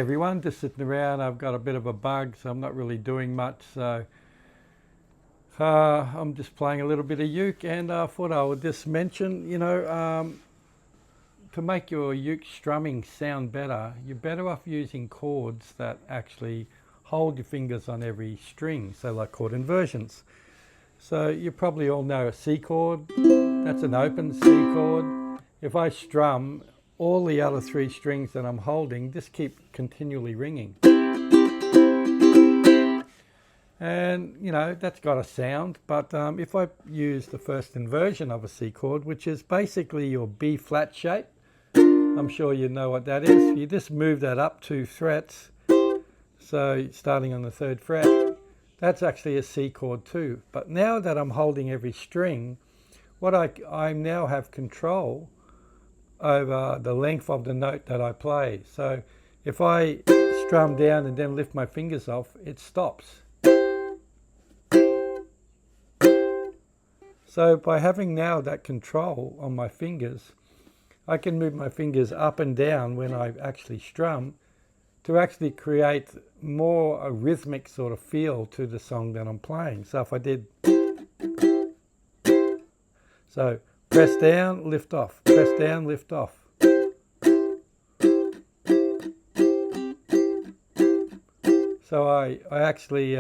everyone, just sitting around. I've got a bit of a bug, so I'm not really doing much. So I'm just playing a little bit of uke, and I thought I would just mention, to make your uke strumming sound better, you're better off using chords that actually hold your fingers on every string, so like chord inversions. So you probably all know a C chord, that's an open C chord. If I strum, all the other three strings that I'm holding just keep continually ringing. And that's got a sound, but if I use the first inversion of a C chord, which is basically your B flat shape, I'm sure you know what that is. You just move that up 2 frets, so starting on the 3rd fret, that's actually a C chord too. But now that I'm holding every string, what I now have control over the length of the note that I play. So if I strum down and then lift my fingers off, it stops. So by having now that control on my fingers, I can move my fingers up and down when I actually strum to actually create more a rhythmic sort of feel to the song that I'm playing. So if I did, so press down, lift off, press down, lift off. So I actually,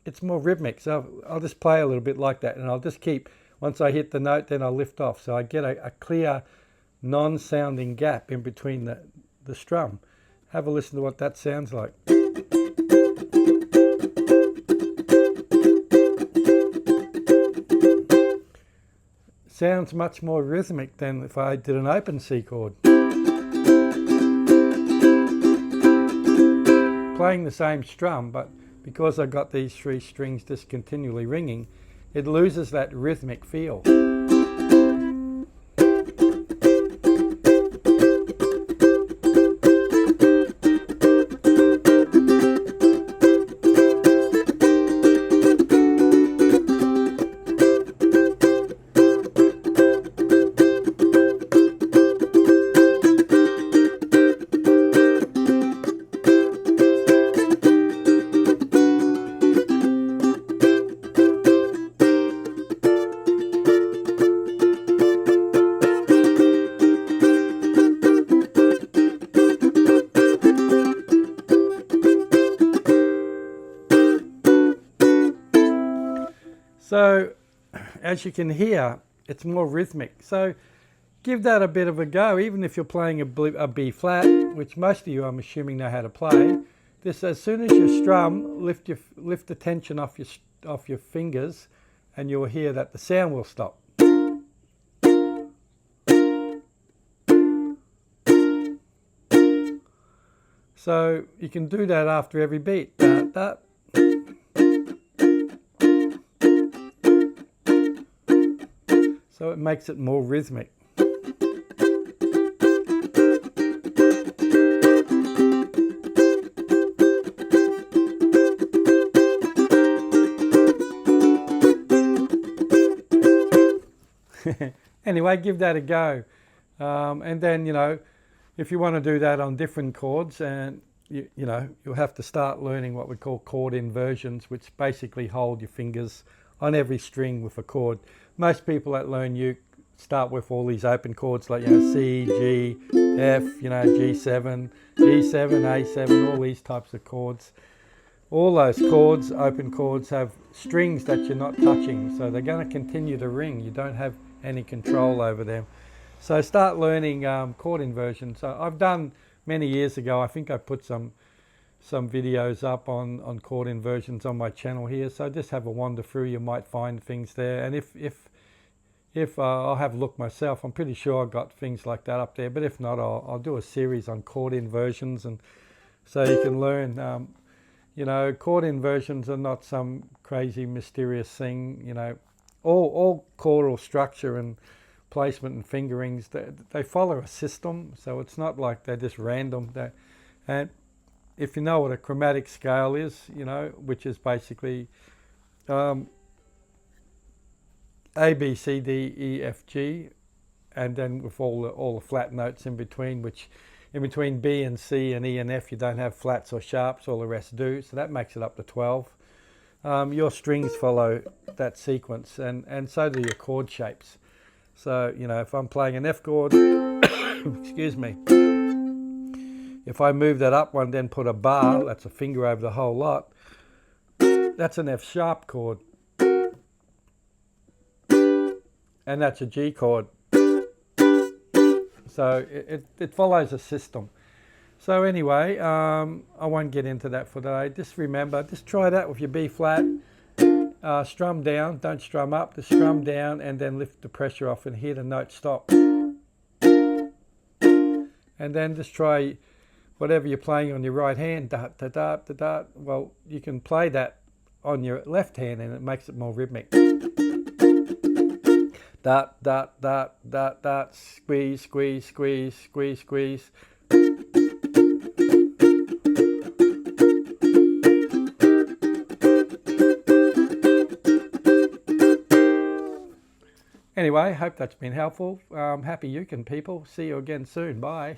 it's more rhythmic. So I'll just play a little bit like that, and I'll just keep, once I hit the note, then I'll lift off. So I get a clear, non-sounding gap in between the strum. Have a listen to what that sounds like. Sounds much more rhythmic than if I did an open C chord. Playing the same strum, but because I've got these 3 strings just continually ringing, it loses that rhythmic feel. So, as you can hear, it's more rhythmic. So, give that a bit of a go, even if you're playing a B flat, which most of you, I'm assuming, know how to play. This, as soon as you strum, lift the tension off your fingers, and you'll hear that the sound will stop. So you can do that after every beat. So it makes it more rhythmic. Anyway, give that a go. And then, if you want to do that on different chords, and you'll have to start learning what we call chord inversions, which basically hold your fingers on every string with a chord. Most people that learn uke start with all these open chords like C, G, F, G7, E7, A7, all these types of chords. All those chords, open chords, have strings that you're not touching, so they're going to continue to ring. You don't have any control over them. So start learning chord inversions. So I've done many years ago, I think I put some videos up on chord inversions on my channel here, so just have a wander through. You might find things there, and if I'll have a look myself, I'm pretty sure I've got things like that up there, but if not, I'll do a series on chord inversions, and so you can learn. Chord inversions are not some crazy mysterious thing. All chordal structure and placement and fingerings, they follow a system, so it's not like they're just random. And if you know what a chromatic scale is, which is basically A, B, C, D, E, F, G, and then with all the flat notes in between, which in between B and C and E and F you don't have flats or sharps, all the rest do, so that makes it up to 12. Your strings follow that sequence, and so do your chord shapes. So, you know, if I'm playing an F chord, excuse me, if I move that up one, then put a bar, that's a finger over the whole lot, that's an F sharp chord. And that's a G chord. So it follows a system. So anyway, I won't get into that for today. Just remember, just try that with your B flat. Strum down, don't strum up, just strum down and then lift the pressure off and hear the note stop. And then just try whatever you're playing on your right hand, da da da da da. Well, you can play that on your left hand and it makes it more rhythmic. Dot, dot, dot, dot, dot, squeeze, squeeze, squeeze, squeeze, squeeze. Anyway, hope that's been helpful. Happy ukulele people. See you again soon. Bye.